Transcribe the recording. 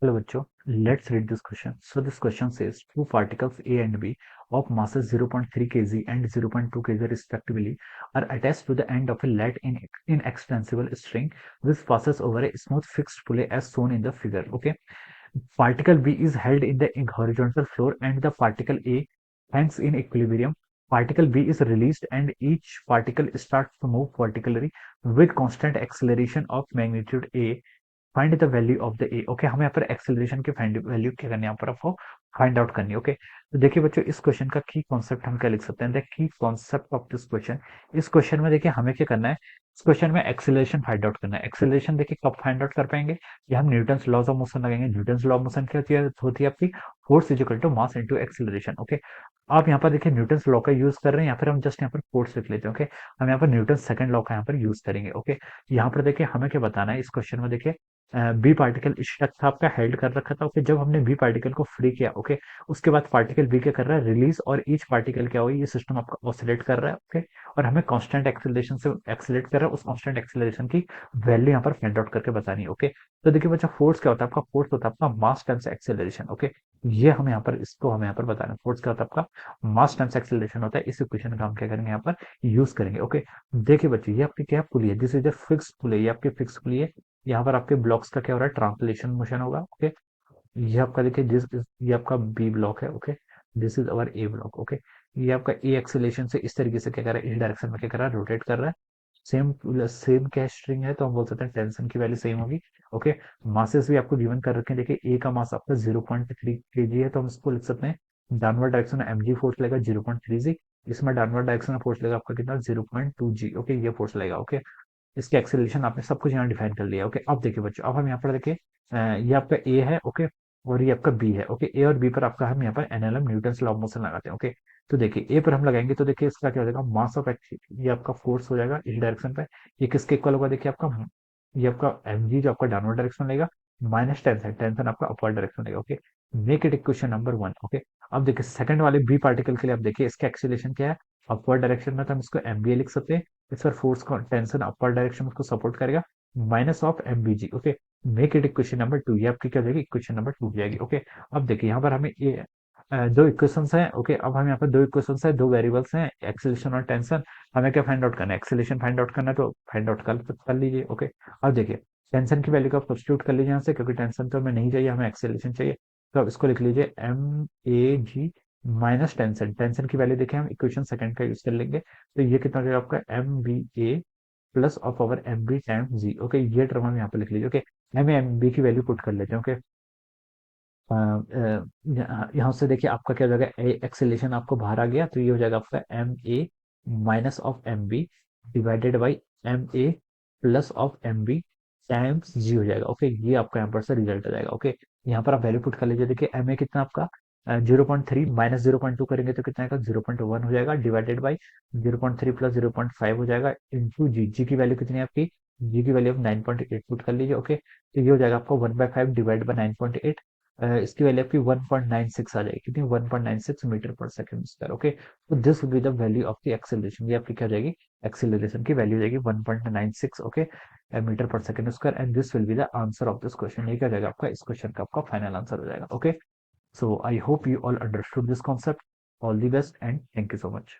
Hello बच्चों, let's read this question. So this question says two particles A and B of masses 0.3 kg and 0.2 kg respectively are attached to the end of a lead in extensible string which passes over a smooth fixed pulley as shown in the figure. Okay, particle B is held in the horizontal floor and the particle A hangs in equilibrium. Particle B is released and each particle starts to move vertically with constant acceleration of magnitude A. Find the value of the A. Okay, हमें यहाँ पर acceleration की find value क्या करनी है, यहाँ पर आपको फाइंड आउट करनी है। ओके, तो देखिए बच्चों, इस क्वेश्चन का की कॉन्सेप्ट हम क्या लिख सकते हैं, the key concept of this question. इस क्वेश्चन में देखिए हमें क्या करना है, इस क्वेश्चन में एक्सेलरेशन फाइंड आउट करना है। एक्सेलरेशन देखिए कब फाइंड आउट कर पाएंगे, ये हम न्यूटन्स लॉज ऑफ मोशन लगाएंगे। न्यूटन्स लॉ ऑफ मोशन क्या होती है आपकी, force is equal to mass into acceleration. Okay, आप यहाँ पर देखिए न्यूटन्स लॉ का यूज कर रहे हैं, यहाँ पर हम जस्ट यहाँ पर फोर्स लिख लेते हैं। ओके, हम यहाँ पर न्यूटन सेकंड लॉ का यहाँ पर यूज करेंगे। ओके, यहाँ पर देखिए हमें क्या बताना है, इस क्वेश्चन में देखिए बी पार्टिकल स्टक था आपका, हेल्ड कर रखा था। ओके, जब हमने बी पार्टिकल को फ्री किया, ओके, उसके बाद पार्टिकल बी क्या कर रहा है, रिलीज, और ईच पार्टिकल क्या हुआ, ये सिस्टम आपका ऑसिलेट कर रहा है। ओके, और हमें कांस्टेंट एक्सेलरेशन से एक्सेलरेट कर रहा है, उस कांस्टेंट एक्सेलरेशन की वैल्यू यहाँ पर फाइंड आउट करके बतानी है। ओके, तो देखिए बच्चा, फोर्स क्या होता है आपका, फोर्स होता है आपका मास टाइम्स एक्सेलरेशन। ओके, ये हमें यहाँ पर, इसको हमें यहाँ पर बताना है, फोर्स क्या होता है आपका, मास टाइम्स एक्सेलरेशन होता है। इस इक्वेशन का हम क्या करेंगे, यहाँ पर यूज करेंगे। ओके, देखिए बच्चों, ये आपकी क्या पुली है, दिस इज अ फिक्स पुली, ये आपकी फिक्स पुली है। यहाँ पर आपके ब्लॉक्स का क्या हो रहा है, ट्रांसलेशन मोशन होगा। ओके, ये आपका देखिए ये आपका बी ब्लॉक है। Okay, this is our A block. Okay, ये आपका ए एक्सेलेरेशन से इस तरीके से क्या कर रहा है, इस डायरेक्शन में क्या कर रहा है, रोटेट कर रहा है। सेम सेम क्या स्ट्रिंग है, तो हम बोल सकते हैं टेंशन की वैल्यू सेम होगी। ओके, मासेस भी आपको गिवन कर रखे हैं। देखिए ए का मास आपका 0.3 केजी है, तो हम इसको लिख सकते हैं डाउनवर्ड डायरेक्शन में mg फोर्स लेगा 0.3 जी, इसमें डाउनवर्ड डायरेक्शन में फोर्स लेगा आपका कितना, 0.2 जी। ओके, ये फोर्स लेगा। ओके, इसकी एक्सेलरेशन आपने सब कुछ यहाँ डिफाइन कर लिया। ओके, अब देखिए बच्चों, अब हम यहाँ पर देखिए ये आपका ए है। ओके, और ये आपका बी है। ओके, ए और बी पर आपका हम यहाँ पर NLM Newton's law of motion लगाते हैं। ओके, तो देखिए ए पर हम लगाएंगे तो देखिए इसका क्या हो जाएगा, मास ऑफ एक्शन, ये आपका फोर्स हो जाएगा इस डायरेक्शन पे। ये किसके इक्वल होगा, देखिए आपका, ये आपका एम जी जो आपका डाउनवर्ड डायरेक्शन लेगा, माइनस टेंशन, टेंशन आपका अपवर्ड डायरेक्शन लेगा। Okay, make it equation number 1। Okay, अब देखिए सेकंड वाले बी पार्टिकल के लिए, अब देखिए इसका एक्सेलरेशन क्या है, अपवर्ड डायरेक्शन में, तो हम इसको एमबीए लिख सकते हैं। इस पर फोर्स का टेंशन अपर डायरेक्शन में उसको सपोर्ट करेगा, minus of MBG. Okay, make it equation number 2, ये आपकी क्या हो जाएगी, इक्वेशन नंबर 2 हो जाएगी। ओके, अब देखिए यहाँ पर हमें ये दो इक्वेशंस हैं। ओके, अब हम यहाँ पर दो इक्वेशंस है, दो वेरिएबल्स हैं, एक्सेलरेशन और टेंशन। हमें क्या फाइंड आउट करना है, एक्सेलरेशन फाइंड आउट करना है, तो फाइंड आउट कर लीजिए। ओके, अब देखिए टेंशन की वैल्यू का सब्स्टिट्यूट कर लीजिए यहाँ से, क्योंकि टेंशन तो हमें नहीं चाहिए, हमें एक्सेलरेशन चाहिए। तो अब इसको लिख लीजिए M A G minus tension. Tension की वैल्यू देखिए हम इक्वेशन सेकंड का यूज कर लेंगे, तो ये कितना हो जाएगा आपका, M B A plus of power M B times G. Okay, ये टर्म हम यहाँ पे लिख लीजिए। ओके, एम एम बी की वैल्यू पुट कर लेते हैं। ओके, यहाँ से देखिए आपका क्या हो जाएगा, एक्सेलेरेशन आपको बाहर आ गया, तो ये हो जाएगा आपका M A minus of M B divided by M A plus of M B times G हो जाएगा। ओके, ये आपका यहाँ पर से रिजल्ट आ जाएगा। ओके, यहाँ पर आप वैल्यू पुट कर लीजिए। देखिए एम ए कितना आपका 0.3 माइनस 0.2 करेंगे तो कितना आएगा, 0.1 हो जाएगा, डिवाइडेड बाई 0.3 प्लस 0.5 हो जाएगा, इंटू जी। जी की वैल्यू कितनी है आपकी, जी की वैल्यू आप 9.8 पुट कर लीजिए। ओके, तो ये हो जाएगा आपका 1/5 डिवाइड बाई 9.8, इसकी वैल्यू आपकी 1.96 आ जाएगी, कितनी, 1.96 मीटर पर सेकंड स्क्वायर। ओके, तो this will be the value of the acceleration, ये आपकी क्या हो जाएगी, एक्सेलरेशन की वैल्यू हो जाएगी 1.96। ओके, मीटर पर second square, and this will be the answer of this question. ये क्या हो जाएगा आपका, इस क्वेश्चन का आपका फाइनल आंसर हो जाएगा। Okay, so I hope you all understood this concept. All the best and thank you so much.